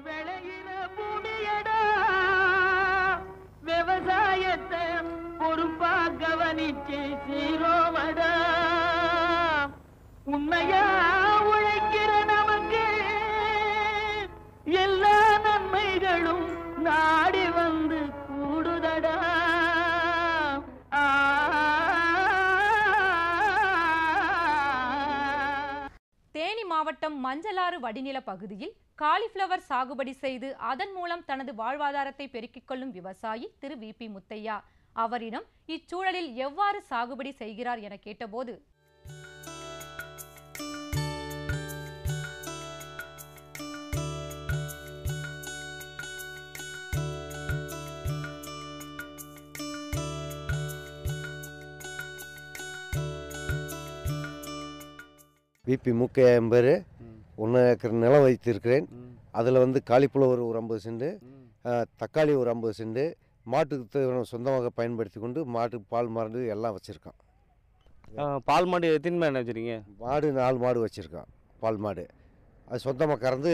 விளையிற பூமியடா விவசாயத்தை பொறுப்பா கவனிச்சு சீரோமடா உண்மையா உழைக்கிற நமக்கு எல்லா நன்மைகளும் நாடி வந்து கூடுதடா. தேனி மாவட்டம் மஞ்சளாறு வடிநில பகுதியில் காலிஃப்ளவர் சாகுபடி செய்து அதன் மூலம் தனது வாழ்வாதாரத்தை பெருக்கிக் கொள்ளும் விவசாயி திரு வி.பி. முத்தையா. அவரிடம் இச்சூழலில் எவ்வாறு சாகுபடி செய்கிறார் என கேட்டபோது, வி.பி. முக்கையா என்பர் 1 ஏக்கர் நிலம் வைத்திருக்கிறேன். அதில் வந்து காலிஃப்ளவர் ஒரு 50 சென்ட், தக்காளி ஒரு 50 சென்ட், மாட்டுக்கு சொந்தமாக பயன்படுத்தி கொண்டு மாட்டுக்கு பால் மாடு எல்லாம் வச்சுருக்கோம். பால் மாடு எத்தனை மேடம் வச்சுருக்கீங்க? மாடு 4 மாடு வச்சுருக்கோம். பால் மாடு அது சொந்தமாக கறந்து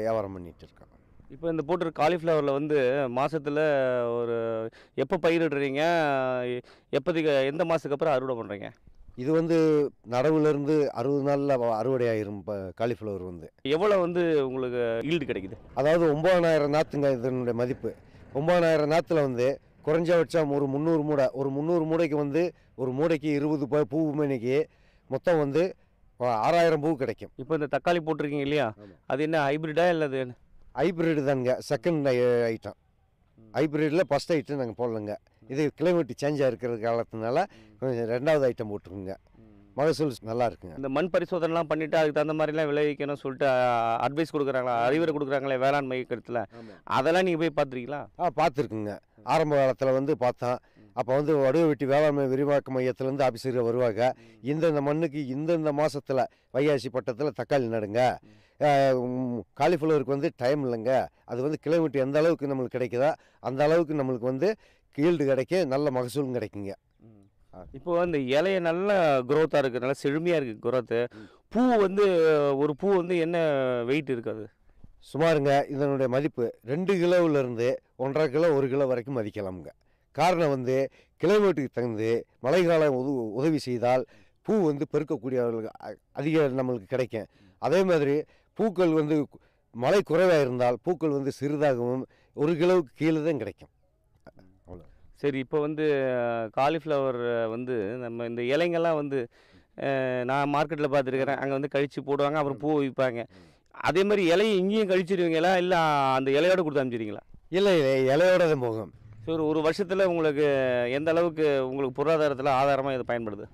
வியாபாரம் பண்ணிகிட்டு இருக்கோம். இப்போ இந்த போட்டு காலிஃப்ளவரில் வந்து மாதத்தில் ஒரு எப்போ பயிரிடுறீங்க, எப்போதைக்கு எந்த மாதத்துக்கு அப்புறம் அறுவடை பண்ணுறீங்க? இது வந்து நடவுலேருந்து 60 நாளில் அறுவடை ஆயிரும். காலிஃப்ளவர் வந்து எவ்வளோ வந்து உங்களுக்கு ஈல்டு கிடைக்குது? அதாவது 9,000 நாற்றுங்க இதனுடைய மதிப்பு. 9,000 நாற்றுல வந்து குறைஞ்சபட்சம் ஒரு 300 மூடை, ஒரு 300 மூடைக்கு வந்து ஒரு மூடைக்கு 20 பூ மணிக்கு மொத்தம் வந்து 6,000 பூ கிடைக்கும். இப்போ இந்த தக்காளி போட்டிருக்கீங்க இல்லையா, அது என்ன ஹைப்ரிடா இல்லை? ஹைப்ரிடு தானுங்க, செகண்ட் ஐட்டம். ஹைப்ரிட்டில் ஃபஸ்ட் ஐட்டம் நாங்கள் போடலங்க. இது கிளைமேட் சேஞ்சாக இருக்கிற காலத்தினால கொஞ்சம் 2வது ஐட்டம் போட்டுருக்குங்க. மகசூல் நல்லா இருக்குங்க. இந்த மண் பரிசோதனைலாம் பண்ணிவிட்டு அதுக்கு தகுந்த மாதிரிலாம் விளைவிக்கணும்னு சொல்லிட்டு அட்வைஸ் கொடுக்குறாங்களா, அறிவுரை கொடுக்குறாங்களே வேளாண்மை கருத்தில், அதெல்லாம் நீங்கள் போய் பார்த்துருக்கீங்களா? பார்த்துருக்குங்க. ஆரம்ப காலத்தில் வந்து பார்த்தோம். அப்போ வந்து வடுவவெட்டி வேளாண்மை விரிவாக்க மையத்திலேருந்து ஆஃபீஸர்கள் வருவாங்க. இந்தந்த மண்ணுக்கு இந்தந்த மாதத்தில் வைகாசி பட்டத்தில் தக்காளி நடுங்க, காலிஃப்ளவருக்கு வந்து டைம் இல்லைங்க, அது வந்து கிலோமீட்டர் எந்த அளவுக்கு நம்மளுக்கு கிடைக்குதோ அந்த அளவுக்கு நம்மளுக்கு வந்து ஈல்டு கிடைக்க நல்ல மகசூலும் கிடைக்குங்க. இப்போ அந்த இலைய நல்ல குரோத்தாக இருக்குது, நல்லா செழுமையாக இருக்குது குரோத்து. பூ வந்து ஒரு பூ வந்து என்ன வெயிட் இருக்காது? சுமாருங்க இதனுடைய மதிப்பு 2 கிலோவிலேருந்து 1.5 கிலோ 1 கிலோ வரைக்கும் மதிக்கலாமுங்க. காரணம் வந்து கிளைமேட்டுக்கு தகுந்து மழைக்காலம் உதவி செய்தால் பூ வந்து பெருக்கக்கூடிய அதிக நம்மளுக்கு கிடைக்கும். அதே மாதிரி பூக்கள் வந்து மழை குறைவாக இருந்தால் பூக்கள் வந்து சிறிதாகவும் 1 கிலோவுக்கு கீழே தான் கிடைக்கும். அவ்வளோ. சரி, இப்போ வந்து காலிஃப்ளவர் வந்து நம்ம இந்த இலைங்கள்லாம் வந்து நான் மார்க்கெட்டில் பார்த்துருக்கிறேன், அங்கே வந்து கழித்து போடுவாங்க, அப்புறம் பூ விற்பாங்க. அதே மாதிரி இலையை இங்கேயும் கழிச்சிடுவீங்களா, இல்லை அந்த இலையோடு கொடுத்து அனுப்பிச்சிடுவீங்களா? இல்லை, இலையோட தான் போகும். சரி, ஒரு வருஷத்தில் உங்களுக்கு எந்த அளவுக்கு உங்களுக்கு பொருளாதாரத்தில் ஆதாரமாக இது பயன்படுது?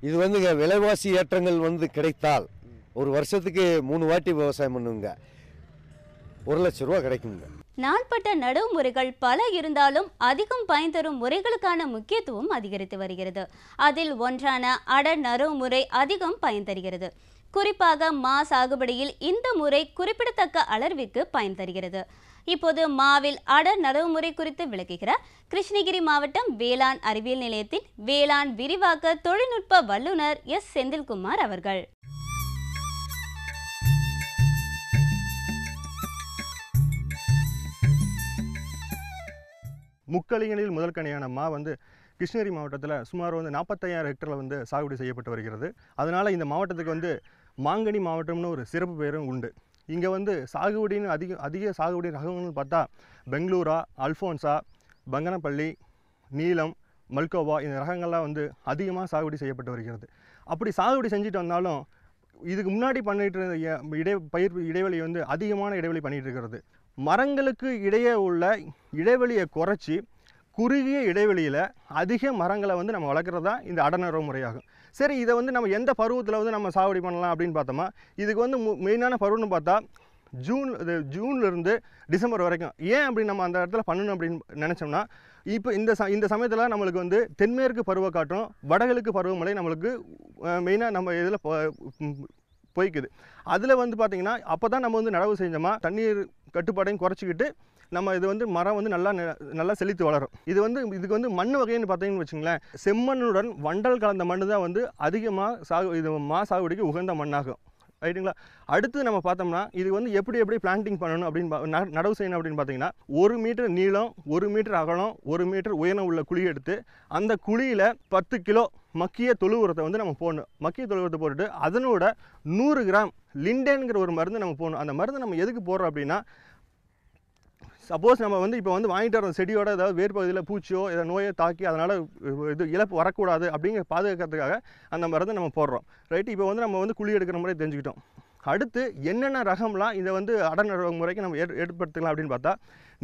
இது வந்துங்க விலைவாசி ஏற்றங்கள் வந்து கிடைத்தால் ஒரு வருஷத்துக்கு 3 வாட்டி விவசாயம் பண்ணுங்க, 1 லட்ச ரூபா கிடைக்குங்க. நாள்பட்ட நடவு முறைகள் பல இருந்தாலும் அதிகம் பயன் தரும் முறைகளுக்கான முக்கியத்துவம் அதிகரித்து வருகிறது. அதில் ஒன்றான அடர் நடவு முறை அதிகம் பயன் தருகிறது. குறிப்பாக மா சாகுபடியில் இந்த முறை குறிப்பிடத்தக்க அளவிற்கு பயன் தருகிறது. இப்போது மாவில் அடர் நடவு முறை குறித்து விளக்குகிறார் கிருஷ்ணகிரி மாவட்டம் வேளாண் அறிவியல் நிலையத்தின் வேளாண் விரிவாக்க தொழில்நுட்ப வல்லுநர் எஸ். செந்தில்குமார் அவர்கள். முக்களிகளில் முதல் கனியான மா வந்து கிருஷ்ணகிரி மாவட்டத்தில் சுமார் வந்து 45,000 ஹெக்டரில் வந்து சாகுபடி செய்யப்பட்டு வருகிறது. அதனால் இந்த மாவட்டத்துக்கு வந்து மாங்கனி மாவட்டம்னு ஒரு சிறப்பு பெயரும் உண்டு. இங்கே வந்து சாகுபடின்னு அதிக சாகுபடி ரகங்கள்னு பார்த்தா பெங்களூரா, அல்ஃபோன்ஸா, பங்கனப்பள்ளி, நீலம், மல்கோவா இந்த ரகங்கள்லாம் வந்து அதிகமாக சாகுபடி செய்யப்பட்டு வருகிறது. அப்படி சாகுபடி செஞ்சுட்டு வந்தாலும் இதுக்கு முன்னாடி பண்ணிட்டு இருந்த பயிர் இடைவெளி வந்து அதிகமான இடைவெளி பண்ணிகிட்டு இருக்கிறது. மரங்களுக்கு இடையே உள்ள இடைவெளியை குறைச்சி குறுகிய இடைவெளியில் அதிக மரங்களை வந்து நம்ம வளர்க்குறது தான் இந்த அடர்நடவு முறையாகும். சரி, இதை வந்து நம்ம எந்த பருவத்தில் வந்து நம்ம சாகுபடி பண்ணலாம் அப்படின்னு பார்த்தோமா, இதுக்கு வந்து மெயினான பருவம்னு பார்த்தா ஜூன்லேருந்து டிசம்பர் வரைக்கும். ஏன் அப்படி நம்ம அந்த இடத்துல பண்ணணும் அப்படின்னு நினச்சோம்னா, இப்போ இந்த சமயத்தில் நம்மளுக்கு வந்து தென்மேற்கு பருவக்காற்றும் வடகிழக்கு பருவமழை நம்மளுக்கு மெயினாக நம்ம இதில் போய்க்குது. அதில் வந்து பார்த்திங்கன்னா அப்போ தான் நம்ம வந்து நடவு செஞ்சோமா தண்ணீர் கட்டுப்பாடையும் குறைச்சிக்கிட்டு நம்ம இது வந்து மரம் வந்து நல்லா செழித்து வளரும். இதுக்கு வந்து மண் வகைன்னு பார்த்தீங்கன்னு வச்சுங்களேன், செம்மண்ணுடன் வண்டல் கலந்த மண் தான் வந்து அதிகமாக மா சாகுபடிக்கு உகந்த மண்ணாகும். ரைட்டுங்களா. அடுத்து நம்ம பார்த்தோம்னா இது வந்து எப்படி பிளான்டிங் பண்ணணும் அப்படின்னு நடவு செய்யணும் அப்படின்னு பார்த்தீங்கன்னா 1 மீட்டர் நீளம் 1 மீட்டர் அகலம் 1 மீட்டர் உயரம் உள்ள குழி எடுத்து அந்த குழியில் 10 கிலோ மக்கிய தொழு உரத்தை வந்து நம்ம போடணும். மக்கிய தொழு உரத்தை போட்டுட்டு அதனோட 100 கிராம் லிண்டன்கிற ஒரு மருந்து நம்ம போடணும். அந்த மருந்து நம்ம எதுக்கு போடுறோம் அப்படின்னா, சப்போஸ் நம்ம வந்து இப்போ வந்து வாங்கிட்டு வர செடியோட ஏதாவது வேர் பகுதியில் பூச்சியோ ஏதாவது நோயை தாக்கி அதனால் இது இழப்பு வரக்கூடாது அப்படிங்கிற பாதுகாக்கிறதுக்காக அந்த மருந்து நம்ம போடுறோம். ரைட்டு. இப்போ வந்து நம்ம வந்து குழி எடுக்கிற முறை தெரிஞ்சுக்கிட்டோம். அடுத்து என்னென்ன ரகம்லாம் இதை வந்து அடநடுவு முறைக்கு நம்ம ஏற்படுத்திக்கலாம் அப்படின்னு பார்த்தா,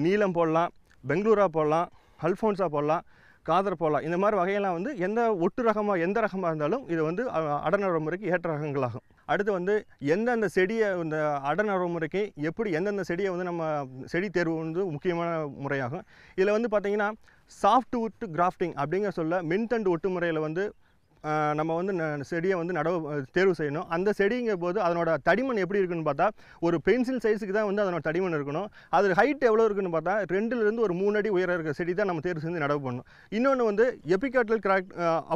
நீலம் போடலாம், பெங்களூரா போடலாம், அல்ஃபோன்ஸா போடலாம், காதர் போடலாம். இந்த மாதிரி வகையெல்லாம் வந்து எந்த எந்த ரகமாக இருந்தாலும் இது வந்து அடநடுவு முறைக்கு ஏற்ற ரகங்களாகும். அடுத்து வந்து எந்தெந்த செடியை இந்த அடநடுவு முறைக்கு எந்தெந்த செடியை வந்து நம்ம செடி தேர்வு வந்து முக்கியமான முறையாகும். இதில் வந்து பார்த்திங்கன்னா சாஃப்ட் வுட் கிராஃப்டிங் அப்படிங்கிற சொல்ல மின்தண்டு ஒட்டு முறையில் வந்து நம்ம வந்து செடியை வந்து தேர்வு செய்யணும். அந்த செடிங்கிற போது அதனோட தடிமன் எப்படி இருக்குன்னு பார்த்தா ஒரு பென்சில் சைஸுக்கு தான் வந்து அதனோட தடிமன் இருக்கணும். அது ஹைட் எவ்வளோ இருக்குன்னு பார்த்தா 2லேருந்து ஒரு 3 அடி உயரம் இருக்கிற செடி தான் நம்ம தேர்வு செஞ்சு நடவு பண்ணணும். இன்னொன்று வந்து எபிகாட்டல்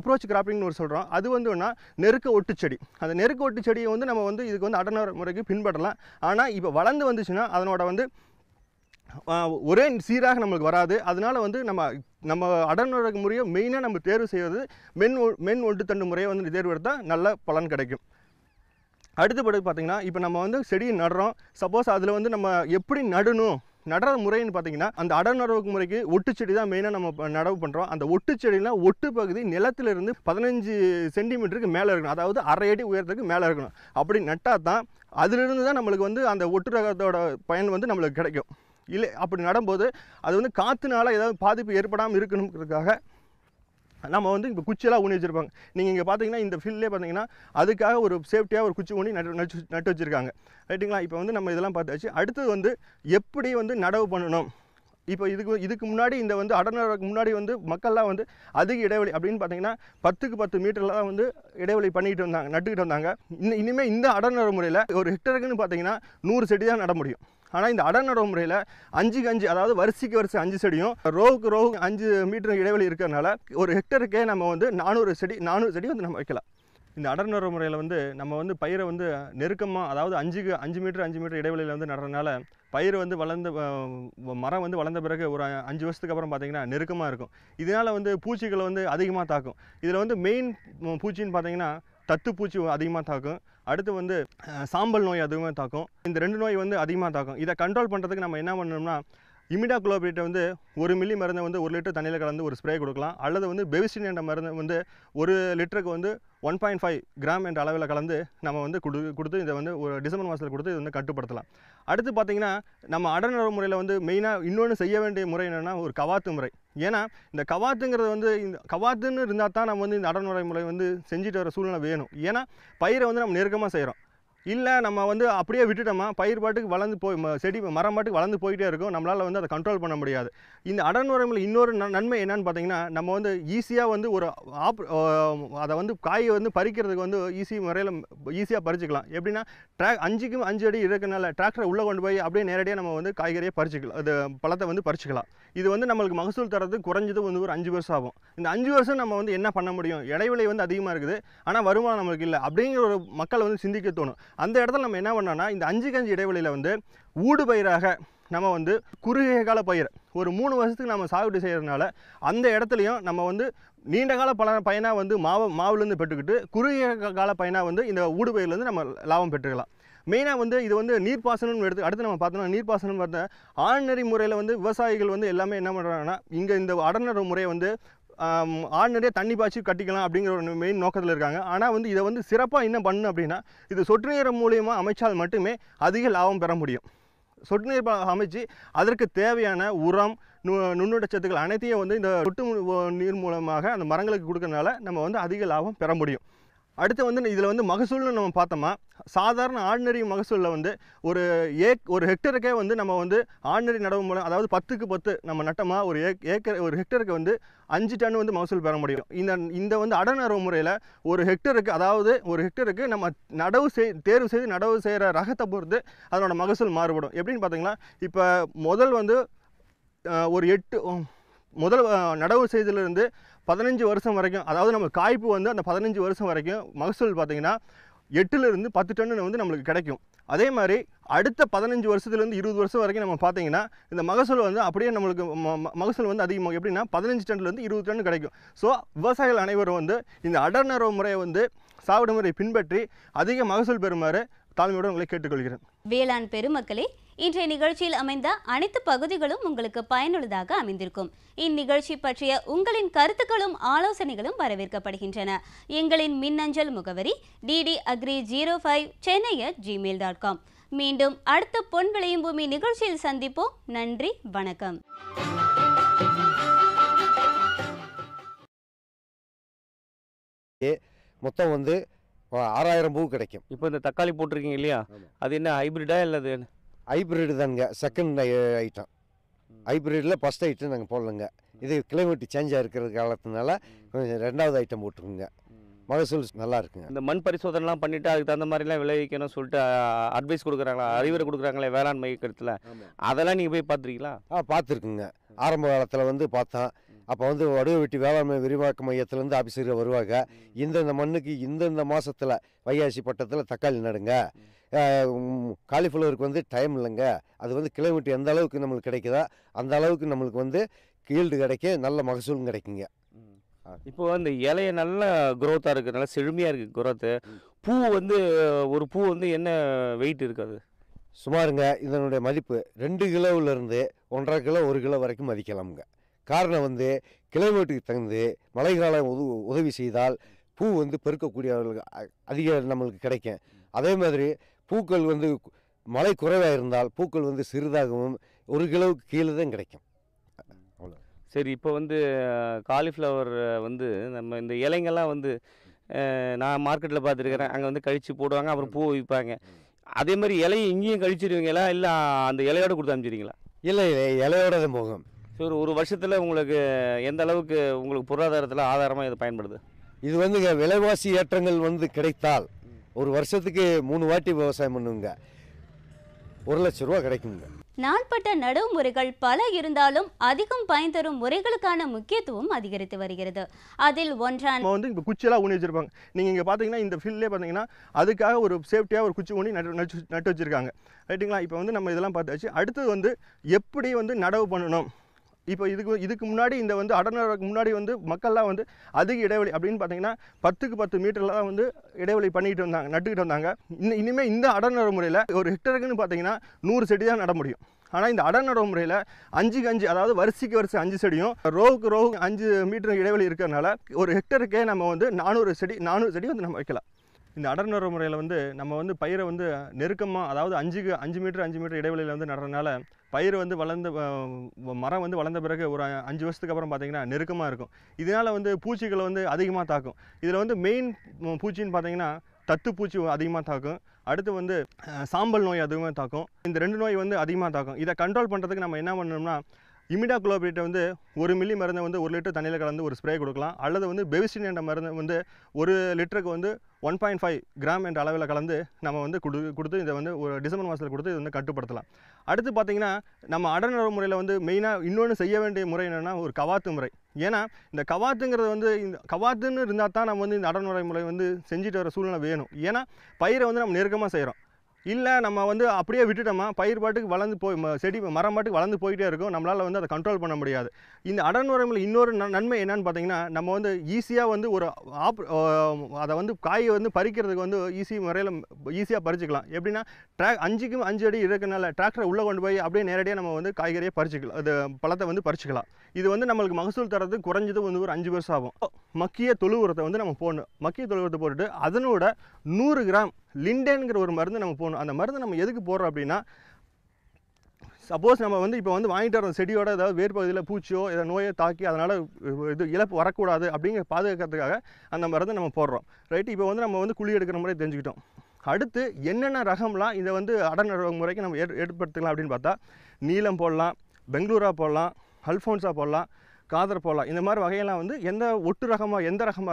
அப்ரோச் கிராப்பிங்னு ஒரு சொல்கிறோம். அது வந்து நெருக்க ஒட்டு செடி. அந்த நெருக்க ஒட்டு செடியை வந்து நம்ம வந்து இதுக்கு வந்து அடநடுவு முறைக்கு பின்பற்றலாம். ஆனால் இப்போ வளர்ந்து வந்துச்சுன்னா அதனோட வந்து ஒரே சீராக நம்மளுக்கு வராது. அதனால வந்து நம்ம அடநடுவு முறையை மெயினாக நம்ம தேர்வு செய்வது மென் ஒட்டுத்தண்டு முறையை வந்து தேர்வு எடுத்தால் நல்ல பலன் கிடைக்கும். அடுத்தபடி பார்த்திங்கன்னா இப்போ நம்ம வந்து செடியை நடுறோம். சப்போஸ் அதில் வந்து நம்ம எப்படி நடுற முறைன்னு பார்த்தீங்கன்னா அந்த அடநடுவு முறைக்கு ஒட்டு செடி தான் மெயினாக நம்ம நடவு பண்ணுறோம். அந்த ஒட்டு செடினா ஒட்டு பகுதி நிலத்திலிருந்து 15 சென்டிமீட்டருக்கு மேலே இருக்கணும். அதாவது 1/2 அடி உயரத்துக்கு மேலே இருக்கணும். அப்படி நட்டால் தான் அதிலிருந்து தான் நம்மளுக்கு வந்து அந்த ஒட்டு ரகத்தோட பயன் வந்து நம்மளுக்கு கிடைக்கும். இல்லை அப்படி நடும்போது அது வந்து காற்றுனால ஏதாவது பாதிப்பு ஏற்படாமல் இருக்கணுங்கிறதுக்காக நம்ம வந்து இப்போ குச்சியெல்லாம் ஊனி வச்சுருப்பாங்க. நீங்கள் இங்கே பார்த்தீங்கன்னா இந்த ஃபீல்ட்லேயே பார்த்தீங்கன்னா அதுக்காக ஒரு சேஃப்டியாக ஒரு குச்சி ஊனி நட்டு வச்சுருக்காங்க. ரைட்டுங்களா. இப்போ வந்து நம்ம இதெல்லாம் பார்த்தாச்சு. அடுத்தது வந்து எப்படி வந்து நடவு பண்ணணும். இப்போ இதுக்கு முன்னாடி இந்த வந்து அடநடுவுக்கு முன்னாடி வந்து மக்கள்லாம் வந்து அதிக இடைவெளி அப்படின்னு பார்த்தீங்கன்னா 10க்கு 10 மீட்டர்லாம் வந்து இடைவெளி நட்டுக்கிட்டு வந்தாங்க. இனிமேல் இந்த அடநடுவு முறையில் ஒரு ஹெக்டருக்குன்னு பார்த்தீங்கன்னா 100 செடி தான் நட முடியும். ஆனால் இந்த அடநடுவு முறையில் 5க்கு 5 அதாவது வரிசைக்கு வரிசை 5 செடியும் ரோவுக்கு 5 மீட்டர் இடைவெளி இருக்கிறதுனால ஒரு ஹெக்டருக்கே நம்ம வந்து 400 செடி வந்து நம்ம வைக்கலாம். இந்த அடநடுவு முறையில் வந்து நம்ம வந்து பயிரை வந்து நெருக்கமாக அதாவது 5 மீட்டர் இடைவெளியில் வந்து நடுறதுனால பயிர் வந்து மரம் வந்து வளர்ந்த பிறகு ஒரு 5 வருஷத்துக்கு அப்புறம் பார்த்திங்கன்னா நெருக்கமாக இருக்கும். இதனால் வந்து பூச்சிகளை வந்து அதிகமாக தாக்கும். இதில் வந்து மெயின் பூச்சின்னு பார்த்திங்கன்னா தத்துப்பூச்சி அதிகமாக தாக்கும். அடுத்து வந்து சாம்பல் நோய் அதிகமாக தாக்கும். இந்த 2 நோய் வந்து அதிகமாக தாக்கும். இதை கண்ட்ரோல் பண்ணுறதுக்கு நம்ம என்ன பண்ணணும்னா இமிடாக்ளோபிரேட்டை வந்து 1 மில்லி மருந்தை வந்து 1 லிட்டர் தண்ணியில் கலந்து ஒரு ஸ்ப்ரே கொடுக்கலாம். அல்லது வந்து பெவிஸ்டின் என்ற மருந்து வந்து 1 லிட்டருக்கு வந்து 1.5 கிராம் என்ற அளவில் கலந்து நம்ம வந்து கொடுத்து இதை வந்து ஒரு டிசம்பர் மாதத்தில் கொடுத்து இதை வந்து கட்டுப்படுத்தலாம். அடுத்து பார்த்திங்கன்னா நம்ம அடநடுவு முறையில் வந்து மெயினாக இன்னொன்று செய்ய வேண்டிய முறை என்னென்னா ஒரு கவாத்து முறை. ஏன்னா இந்த கவாத்துங்கிறது வந்து இந்த கவாத்துன்னு இருந்தால் தான் நம்ம வந்து இந்த அடநடுவு முறை வந்து செஞ்சுட்டு வர சூழ்நிலை வேணும். ஏன்னா பயிரை வந்து நம்ம நெருக்கமாக செய்கிறோம். இல்லை நம்ம வந்து அப்படியே விட்டுட்டோமா பயிர் பாட்டுக்கு வளர்ந்து செடி மரம் பாட்டுக்கு வளர்ந்து போயிட்டே இருக்கும். நம்மளால் வந்து அதை கண்ட்ரோல் பண்ண முடியாது. இந்த அடநடுவு இன்னொரு நன்மை என்னன்னு பார்த்தீங்கன்னா நம்ம வந்து ஈஸியாக வந்து ஒரு அதை வந்து காயை வந்து பறிக்கிறதுக்கு வந்து ஈஸியாக பறிச்சுக்கலாம். எப்படின்னா 5க்கு 5 அடி இருக்கிறனால டிராக்டரை உள்ளே கொண்டு போய் அப்படியே நேரடியாக நம்ம வந்து காய்கறியை பறிச்சுக்கலாம். அது பழத்தை வந்து பறிச்சுக்கலாம். இது வந்து நம்மளுக்கு மகசூல் தரது குறைஞ்சது வந்து ஒரு 5 வருஷம் ஆகும். இந்த 5 வருஷம் நம்ம வந்து என்ன பண்ண முடியும். இடைவெளி வந்து அதிகமாக இருக்குது ஆனால் வருமானம் நம்மளுக்கு இல்லை அப்படிங்கிற ஒரு மக்கள் வந்து சிந்திக்க தோணும். அந்த இடத்துல நம்ம என்ன பண்ணோம்னா இந்த 5க்கு 5 இடைவெளியில் வந்து ஊடு பயிராக நம்ம வந்து குறுகிய கால பயிர் ஒரு 3 வருஷத்துக்கு நம்ம சாகுபடி செய்கிறதுனால அந்த இடத்துலையும் நம்ம வந்து நீண்ட கால பயனாக வந்து மாவுலேருந்து பெற்றுக்கிட்டு குறுகிய கால பயனாக வந்து இந்த ஊடு பயிர்லேருந்து நம்ம லாபம் பெற்றுக்கலாம். மெயினாக வந்து இது வந்து நீர்ப்பாசனம்னு அடுத்து நம்ம பார்த்தோம்னா நீர்ப்பாசனம் பார்த்தா ஆர்டினரி முறையில் வந்து விவசாயிகள் வந்து எல்லாமே என்ன பண்ணுறாங்கன்னா இங்கே இந்த அடநடுவு முறையை வந்து ஆர்டினரியாக தண்ணி பாய்ச்சி கட்டிக்கலாம் அப்படிங்கிற ஒரு மெயின் நோக்கத்தில் இருக்காங்க. ஆனால் வந்து இதை வந்து சிறப்பாக என்ன பண்ணணும் அப்படின்னா இது சொட்டு நீர் மூலியமாக அமைச்சால் மட்டுமே அதிக லாபம் பெற முடியும். சொட்டு நீர் அமைச்சு அதற்கு தேவையான உரம் நுண்ணூட்டச்சத்துக்கள் அனைத்தையும் வந்து இந்த சொட்டு நீர் மூலமாக அந்த மரங்களுக்கு கொடுக்கறதுனால நம்ம வந்து அதிக லாபம் பெற முடியும். அடுத்து வந்து இதில் வந்து மகசூல்னு நம்ம பார்த்தோமா சாதாரண ஆர்டினரி மகசூலில் வந்து ஒரு ஹெக்டருக்கே வந்து நம்ம வந்து ஆர்டினரி நடவு மூலம் அதாவது 10க்கு 10 நம்ம நட்டமாக ஒரு ஹெக்டருக்கு வந்து 5 டன் வந்து மகசூல் பெற முடியும். இந்த வந்து அடநடுவு முறையில் ஒரு ஹெக்டருக்கு நம்ம தேர்வு செய்து நடவு செய்கிற ரகத்தை பொறுத்து அதனோட மகசூல் மாறுபடும். எப்படின்னு பார்த்தீங்கன்னா இப்போ முதல் நடவு செய்ததிலிருந்து 15 வருஷம் வரைக்கும் அதாவது நம்ம காய்ப்பு வந்து அந்த 15 வருஷம் வரைக்கும் மகசூல் பார்த்திங்கன்னா 8லிருந்து 10 டன் வந்து நம்மளுக்கு கிடைக்கும். அதே மாதிரி அடுத்த 15 வருஷத்துலேருந்து 20 வருஷம் வரைக்கும் நம்ம பார்த்தீங்கன்னா இந்த மகசூல் வந்து அப்படியே நம்மளுக்கு மகசூல் வந்து அதிகமாக எப்படின்னா 15 டன்லேருந்து 20 டன் கிடைக்கும். ஸோ விவசாயிகள் அனைவரும் வந்து இந்த அடர் நடவு முறையை வந்து சாகுபடி முறையை பின்பற்றி அதிக மகசூல் பெறுமாறு தாழ்மையோடு உங்களை கேட்டுக்கொள்கிறேன். வேளாண் பெருமக்களே, இன்றைய நிகழ்ச்சியில் அமைந்த அனைத்து பகுதிகளும் உங்களுக்கு பயனுள்ளதாக அமைந்திருக்கும். இந்நிகழ்ச்சி பற்றிய உங்களின் கருத்துக்களும் ஆலோசனைகளும் வரவேற்கப்படுகின்றன. எங்களின் மின்னஞ்சல் முகவரி ddagri05chennai@gmail.com. மீண்டும் அடுத்த பொன் விளையும் பூமி நிகழ்ச்சியில் சந்திப்போம். நன்றி, வணக்கம். மொத்தம் வந்து 6000 பூ கிடைக்கும். இப்போ இந்த தக்காளி போட்டிருக்கீங்க இல்லையா, அது என்ன ஹைபிரிடா இல்லை? ஹைப்ரிட் தானுங்க, செகண்ட் ஐட்டம். ஹைப்ரிட்டில் ஃபஸ்ட் ஐட்டம் நாங்கள் போடலங்க. இது கிளைமேட் சேஞ்சாக இருக்கிற காலத்தினால கொஞ்சம் 2வது ஐட்டம் போட்டுருக்குங்க. மகசூல் நல்லா இருக்குங்க. இந்த மண் பரிசோதனைலாம் பண்ணிவிட்டு அதுக்கு தகுந்த மாதிரிலாம் விளைவிக்கணும்னு சொல்லிட்டு அட்வைஸ் கொடுக்குறாங்களா, அறிவுரை கொடுக்குறாங்களே வேளாண் மையத்தில், அதெல்லாம் நீங்கள் போய் பார்த்துருக்கீங்களா? பார்த்துருக்குங்க. ஆரம்ப காலத்தில் வந்து பார்த்தோம். அப்போ வந்து வடுவ வெட்டி வேளாண்மை விரிவாக்க மையத்திலேருந்து ஆஃபீஸர்கள் வருவாங்க. இந்தந்த மண்ணுக்கு இந்தந்த மாதத்தில் வைகாசி பட்டத்தில் தக்காளி நடுங்க, காலிஃப்ளவருக்கு வந்து டைம் இல்லைங்க, அது வந்து கிலோமீட்டர் எந்த அளவுக்கு நம்மளுக்கு கிடைக்குதோ அந்த அளவுக்கு நம்மளுக்கு வந்து கீல்டு கிடைக்க நல்ல மகசூலும் கிடைக்குங்க. இப்போ அந்த இலைய நல்ல குரோத்தாக இருக்குது, நல்லா செழுமையாக இருக்குது குரோத்து. பூ வந்து ஒரு பூ வந்து என்ன வெயிட் இருக்காது? சுமாருங்க இதனுடைய மதிப்பு 2 கிலோவிலேருந்து 1.5 கிலோ 1 கிலோ வரைக்கும் மதிக்கலாமுங்க. காரணம் வந்து கிளைமேட்டுக்கு தகுந்து மழைக்காலம் உதவி செய்தால் பூ வந்து பெருக்கக்கூடிய அதிக நம்மளுக்கு கிடைக்கும். அதே மாதிரி பூக்கள் வந்து மழை குறைவாக இருந்தால் பூக்கள் வந்து சிறிதாகவும் 1 கிலோவுக்கு கீழே தான் கிடைக்கும். சரி, இப்போ வந்து காலிஃப்ளவர் வந்து நம்ம இந்த இலைங்கள்லாம் வந்து நான் மார்க்கெட்டில் பார்த்துருக்கிறேன், அங்கே வந்து கழித்து போடுவாங்க, அப்புறம் பூ விற்பாங்க. அதே மாதிரி இலையை இங்கேயும் கழிச்சிடுவீங்களா, இல்லை அந்த இலையோட கொடுத்து அனுப்பிச்சிடுவீங்களா? இல்லை, இலையோட தான் போகும். சரி, ஒரு வருஷத்தில் உங்களுக்கு எந்த அளவுக்கு உங்களுக்கு பொருளாதாரத்தில் ஆதாரமாக இது பயன்படுது? இது வந்துங்க விலைவாசி ஏற்றங்கள் வந்து கிடைத்தால் ஒரு வருஷத்துக்கு 3 வாட்டி விவசாயம் பண்ணுங்க, 1 லட்ச ரூபா கிடைக்குங்க. நாள்பட்ட நடவு முறைகள் பல இருந்தாலும் அதிகம் பயன் தரும் முறைகளுக்கான முக்கியத்துவம் அதிகரித்து வருகிறது. அதில் ஒன்றான நம்ம வந்து இப்போ குச்சியெல்லாம் ஊனி வச்சிருப்பாங்க. நீங்கள் இங்கே பார்த்தீங்கன்னா இந்த ஃபீல்ட்லேயே பார்த்தீங்கன்னா அதுக்காக ஒரு சேஃப்டியாக ஒரு குச்சி ஊனி நட்டு வச்சுருக்காங்க, ரைட்டுங்களா? இப்போ வந்து நம்ம இதெல்லாம் பார்த்தாச்சு. அடுத்தது வந்து எப்படி வந்து நடவு பண்ணணும். இப்போ இதுக்கு முன்னாடி இந்த வந்து அடர்நடவுக்கு முன்னாடி வந்து மக்கள்லாம் வந்து அதிக இடைவெளி அப்படின்னு பார்த்தீங்கன்னா 10க்கு 10 மீட்டரில் தான் வந்து இடைவெளி பண்ணிக்கிட்டு வந்தாங்க, நட்டுக்கிட்டு வந்தாங்க. இனிமேல் இந்த அடர்நடவு முறையில் ஒரு ஹெக்டருக்குன்னு பார்த்தீங்கன்னா 100 செடி தான் நட முடியும். ஆனால் இந்த அடர்நடவு முறையில் 5க்கு 5, அதாவது வரிசைக்கு வரிசை 5 செடியும் ரோவுக்கு 5 மீட்டர் இடைவெளி இருக்கிறதுனால ஒரு ஹெக்டருக்கே நம்ம வந்து 400 செடி வந்து நம்ம வைக்கலாம். இந்த அடர்நடவு முறையில் வந்து நம்ம வந்து பயிரை வந்து நெருக்கமாக, அதாவது 5க்கு 5 மீட்டர் இடைவெளியில் வந்து நடுறதுனால பயிர் வந்து வளர்ந்த மரம் வந்து வளர்ந்த பிறகு ஒரு 5 வருஷத்துக்கு அப்புறம் பார்த்திங்கன்னா நெருக்கமாக இருக்கும். இதனால் வந்து பூச்சிகளை வந்து அதிகமாக தாக்கும். இதில் வந்து மெயின் பூச்சின்னு பார்த்தீங்கன்னா தத்துப்பூச்சி அதிகமாக தாக்கும். அடுத்து வந்து சாம்பல் நோய் அதிகமாக தாக்கும். இந்த 2 நோய் வந்து அதிகமாக தாக்கும். இதை கண்ட்ரோல் பண்ணுறதுக்கு நம்ம என்ன பண்ணணும்னா இமிடாக்ளோபிரேட்டை வந்து 1 மில்லி மருந்தை வந்து 1 லிட்டர் தண்ணியில் கலந்து ஒரு ஸ்ப்ரே கொடுக்கலாம். அல்லது வந்து பெவிஸ்டின் என்ற மருந்து வந்து 1 லிட்டருக்கு வந்து 1.5 கிராம் என்ற அளவில் கலந்து நம்ம வந்து கொடுத்து இதை வந்து ஒரு டிசம்பர் மாதத்தில் கொடுத்து இதை வந்து கட்டுப்படுத்தலாம். அடுத்து பார்த்திங்கன்னா நம்ம அடர்நடவு முறையில் வந்து மெயினாக இன்னொன்று செய்ய வேண்டிய முறை என்னென்னா ஒரு கவாத்து முறை. ஏன்னா இந்த கவாத்துங்கிறது வந்து இந்த கவாத்துன்னு இருந்தால் தான் நம்ம வந்து இந்த அடர்நடவு முறை வந்து செஞ்சுட்டு வர சூழ்நிலை வேணும். ஏன்னா பயிரை வந்து நம்ம நெருக்கமாக செய்கிறோம். இல்லை நம்ம வந்து அப்படியே விட்டுட்டோமா பயிர் பாட்டுக்கு வளர்ந்து செடி மரம் பாட்டுக்கு வளர்ந்து போயிட்டே இருக்கும், நம்மளால் வந்து அதை கண்ட்ரோல் பண்ண முடியாது. இந்த அடர்நடவுல இன்னொரு நன்மை என்னன்னு பார்த்தீங்கன்னா நம்ம வந்து ஈஸியாக வந்து ஒரு அதை வந்து காயை வந்து பறிக்கிறதுக்கு வந்து முறையில் ஈஸியாக பறிச்சுக்கலாம். எப்படின்னா 5க்கு 5 அடி இருக்கிறனால டிராக்டரை உள்ளே கொண்டு போய் அப்படியே நேரடியாக நம்ம வந்து காய்கறியை பறிச்சுக்கலாம், அது பழத்தை வந்து பறிச்சுக்கலாம். இது வந்து நம்மளுக்கு மகசூல் தரது குறைஞ்சது வந்து ஒரு 5 வருஷம் ஆகும். மக்கிய தொழு உரத்தை வந்து நம்ம போடணும். மக்கிய தொழு உரத்தை போட்டுட்டு அதனோட 100 கிராம் லிண்டன்கிற ஒரு மருந்து நம்ம போடணும். அந்த மருந்து நம்ம எதுக்கு போடுறோம் அப்படின்னா, சப்போஸ் நம்ம வந்து இப்போ வந்து வாங்கிட்டு வர செடியோட ஏதாவது வேர்பகுதியில் பூச்சியோ ஏதாவது நோயை தாக்கி அதனால் இது இழப்பு வரக்கூடாது அப்படிங்கிற பாதுகாக்கிறதுக்காக அந்த மருந்து நம்ம போடுறோம், ரைட்டு? இப்போ வந்து நம்ம வந்து குழி எடுக்கிற முறை தெரிஞ்சுக்கிட்டோம். அடுத்து என்னென்ன ரகம்லாம் இதை வந்து அடர்நடவு முறைக்கு நம்ம ஏற்படுத்திக்கலாம் அப்படின்னு பார்த்தா நீலம் போடலாம், பெங்களூரா போடலாம், அல்ஃபோன்ஸா போடலாம், காதர் போடலாம். இந்த மாதிரி வகையெல்லாம் வந்து எந்த ரகமாக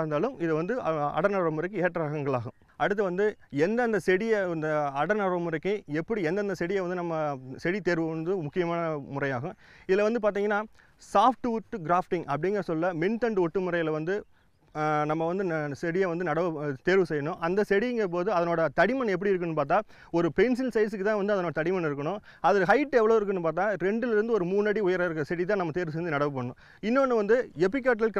இருந்தாலும் இது வந்து அடர்நடவு முறைக்கு ஏற்ற ரகங்களாகும். அடுத்து வந்து எந்தெந்த செடியை இந்த அடர்நடவு முறைக்கு எப்படி எந்தெந்த செடியை வந்து நம்ம செடி தேர்வு வந்து முக்கியமான முறையாகும். இதில் வந்து பார்த்திங்கன்னா சாஃப்ட் வுட் கிராஃப்டிங் அப்படிங்கிற சொல்ல மின்தண்டு ஒட்டு முறையில் வந்து நம்ம வந்து செடியை வந்து தேர்வு செய்யணும். அந்த செடிங்க போது அதனோட தடிமன் எப்படி இருக்குன்னு பார்த்தா ஒரு பென்சில் சைஸுக்கு தான் வந்து அதனோட தடிமன் இருக்கணும். அது ஹைட் எவ்வளோ இருக்குன்னு பார்த்தா 2லேருந்து ஒரு 3 அடி உயரம் இருக்கிற செடி தான் நம்ம தேர்வு செஞ்சு நடவு பண்ணணும். இன்னொன்று வந்து எபிகாட்டல்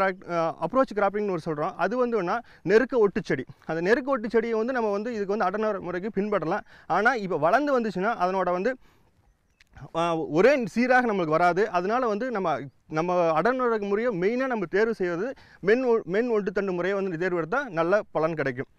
அப்ரோச் கிராப்பிங்னு ஒரு சொல்கிறோம். அது வந்து நெருக்க ஒட்டு செடி. அந்த நெருக்க ஒட்டு செடியை வந்து நம்ம வந்து இதுக்கு வந்து அடர்நர முறைக்கு பின்பற்றலாம். ஆனால் இப்போ வளர்ந்து வந்துச்சுன்னா அதனோட வந்து ஒரே சீராக நம்மளுக்கு வராது. அதனால வந்து நம்ம அடர்நர முறையை மெயினாக நம்ம தேர்வு செய்வது மென் ஒட்டுத்தண்டு முறையை வந்து தேர்வு எடுத்தால் நல்ல பலன் கிடைக்கும்.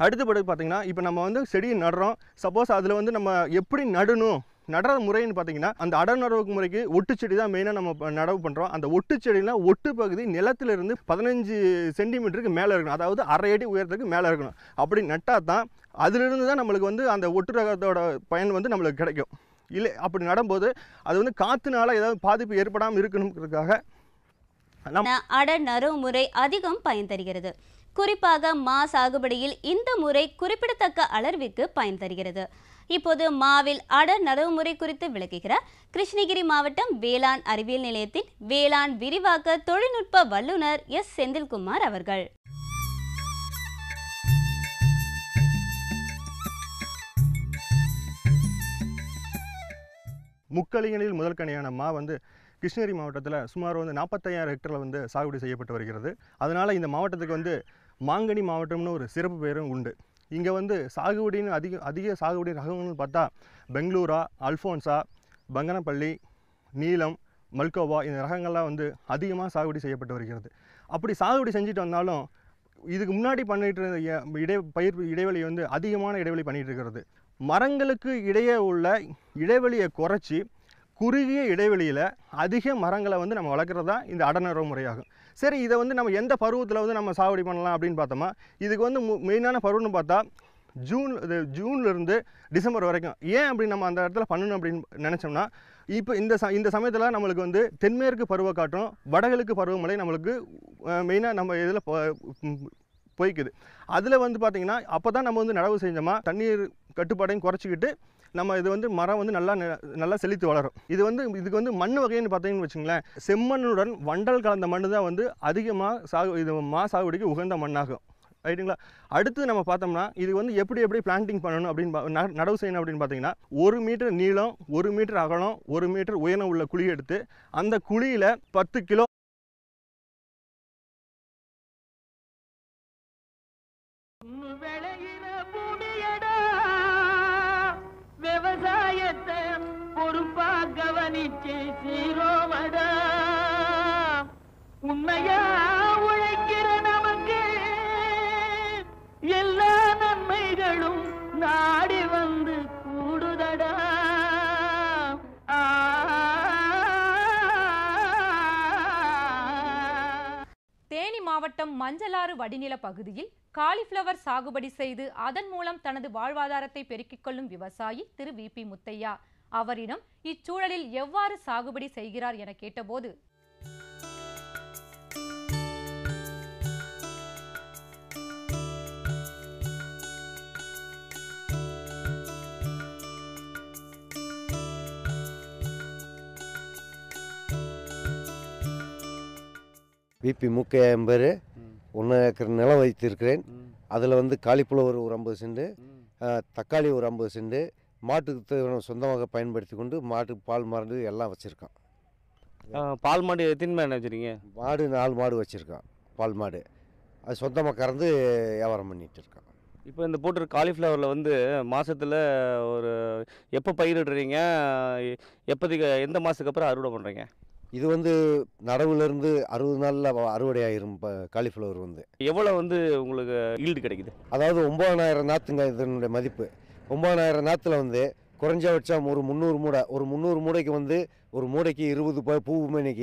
அடுத்தபடி பார்த்திங்கன்னா இப்போ நம்ம வந்து செடியை நடுறோம். சப்போஸ் அதில் வந்து நம்ம எப்படி நடுற முறைன்னு பார்த்தீங்கன்னா அந்த அடர்நரவு முறைக்கு ஒட்டு செடி தான் மெயினாக நம்ம நடவு பண்ணுறோம். அந்த ஒட்டு செடினா ஒட்டு பகுதி நிலத்திலிருந்து 15 சென்டிமீட்டருக்கு மேலே இருக்கணும். அதாவது 1/2 அடி உயரத்துக்கு மேலே இருக்கணும். அப்படி நட்டால் தான் அதிலிருந்து தான் நம்மளுக்கு வந்து அந்த ஒட்டு ரகத்தோட பயன் வந்து நம்மளுக்கு கிடைக்கும். இல்லை அப்படி நடும்போது அது வந்து காற்றுனால ஏதாவது பாதிப்பு ஏற்படாமல் இருக்கணுங்கிறதுக்காக அடநரவு முறை அதிகம் பயன் தருகிறது. குறிப்பாக மா சாகுபடியில் இந்த முறை குறிப்பிடத்தக்க அளவிற்கு பயன் தருகிறது. இப்போது மாவில் அடநரவு முறை குறித்து விளக்குகிறார் கிருஷ்ணகிரி மாவட்டம் வேளாண் அறிவியல் நிலையத்தின் வேளாண் விரிவாக்க தொழில்நுட்ப வல்லுநர் எஸ் செந்தில்குமார் அவர்கள். முக்களிகளில் முதல் கனியான மா வந்து கிருஷ்ணகிரி மாவட்டத்தில் சுமார் வந்து 45,000 ஹெக்டரில் வந்து சாகுபடி செய்யப்பட்டு வருகிறது. அதனால் இந்த மாவட்டத்துக்கு வந்து மாங்கனி மாவட்டம்னு ஒரு சிறப்பு பெயரும் உண்டு. இங்கே வந்து சாகுபடின்னு அதிக சாகுபடி ரகங்கள்னு பார்த்தா பெங்களூரா, அல்ஃபோன்ஸா, பங்கனப்பள்ளி, நீலம், மல்கோவா இந்த ரகங்கள்லாம் வந்து அதிகமாக சாகுபடி செய்யப்பட்டு வருகிறது. அப்படி சாகுபடி செஞ்சுட்டு வந்தாலும் இதுக்கு முன்னாடி பண்ணிட்டு இருந்த பயிர் இடைவெளி வந்து அதிகமான இடைவெளி பண்ணிகிட்டு இருக்கிறது. மரங்களுக்கு இடையே உள்ள இடைவெளியை குறைச்சி குறுகிய இடைவெளியில் அதிக மரங்களை வந்து நம்ம வளர்க்குறது தான் இந்த அடநரவு முறையாகும். சரி, இதை வந்து நம்ம எந்த பருவத்தில் வந்து நம்ம சாகுபடி பண்ணலாம் அப்படின்னு பார்த்தோமா, இதுக்கு வந்து மெயினான பருவம்னு பார்த்தா ஜூன்லேருந்து டிசம்பர் வரைக்கும். ஏன் அப்படி நம்ம அந்த இடத்துல பண்ணணும் அப்படின்னு நினச்சோம்னா, இப்போ இந்த சமயத்தில் நம்மளுக்கு வந்து தென்மேற்கு பருவக்காற்றும் வடகிழக்கு பருவமழை நம்மளுக்கு மெயினாக நம்ம இதில் போய்க்குது. அதில் வந்து பார்த்திங்கன்னா அப்போ தான் நம்ம வந்து நடவு செஞ்சோமா தண்ணீர் கட்டுப்பாடையும் குறைச்சிக்கிட்டு நம்ம இது வந்து மரம் வந்து நல்லா செழித்து வளரும். இதுக்கு வந்து மண் வகைன்னு பார்த்தீங்கன்னு வச்சுங்களேன், செம்மண்ணுடன் வண்டல் கலந்த மண் தான் வந்து அதிகமாக இது மா சாகுபடிக்கு உகந்த மண்ணாகும். ரைட்டுங்களா? அடுத்து நம்ம பார்த்தோம்னா இது வந்து எப்படி பிளான்டிங் பண்ணணும் அப்படின்னு நடவு செய்யணும் அப்படின்னு பார்த்தீங்கன்னா 1 மீட்டர் நீளம், 1 மீட்டர் அகலம், 1 மீட்டர் உயரம் உள்ள குழி எடுத்து அந்த குழியில் 10 கிலோ விவசாயத்தை பொறுப்பா கவனிச்சு சீரோமடா. உண்மையா உழைக்கிற நமக்கு எல்லா நன்மைகளும் நாடி வந்து கூடுதடா. தேனி மாவட்டம் மஞ்சளாறு வடிநில பகுதியில் காலிஃப்ளவர் சாகுபடி செய்து அதன் மூலம் தனது வாழ்வாதாரத்தை பெருக்கிக் கொள்ளும் விவசாயி திரு விபி முத்தையா. அவரிடம் இச்சூழலில் எவ்வாறு சாகுபடி செய்கிறார் என கேட்டபோது, விபி முக்கையா பேர். 1 ஏக்கர் நிலம் வைத்திருக்கிறேன். அதில் வந்து காலிஃப்ளவர் ஒரு 50 சென்ட், தக்காளி ஒரு 50 சென்ட், மாட்டுக்கு சொந்தமாக பயன்படுத்தி கொண்டு மாட்டுக்கு பால் மாடு எல்லாம் வச்சுருக்கான். பால் மாடு எத்தனை மேடம் வச்சுருக்கீங்க? மாடு 4 மாடு வச்சுருக்கான். பால் மாடு அது சொந்தமாக கறந்து வியாபாரம் பண்ணிகிட்டு இருக்கான். இப்போ இந்த போட்டு காலிஃப்ளவரில் வந்து மாதத்தில் ஒரு எப்போ பயிரிடுறீங்க, எப்போதைக்கு எந்த மாதத்துக்கு அப்புறம் அறுவடை பண்ணுறீங்க? இது வந்து நடவுலேருந்து 60 நாளில் அறுவடை ஆயிரும். காலிஃப்ளவர் வந்து எவ்வளோ வந்து உங்களுக்கு ஈல்டு கிடைக்குது? அதாவது 9,000 நாற்றுங்க இதனுடைய மதிப்பு. 9,000 நாற்றுல வந்து குறைஞ்சபட்சம் ஒரு 300 மூடை, ஒரு 300 மூடைக்கு வந்து ஒரு மூடைக்கு 20 பூவுமே இன்னைக்கு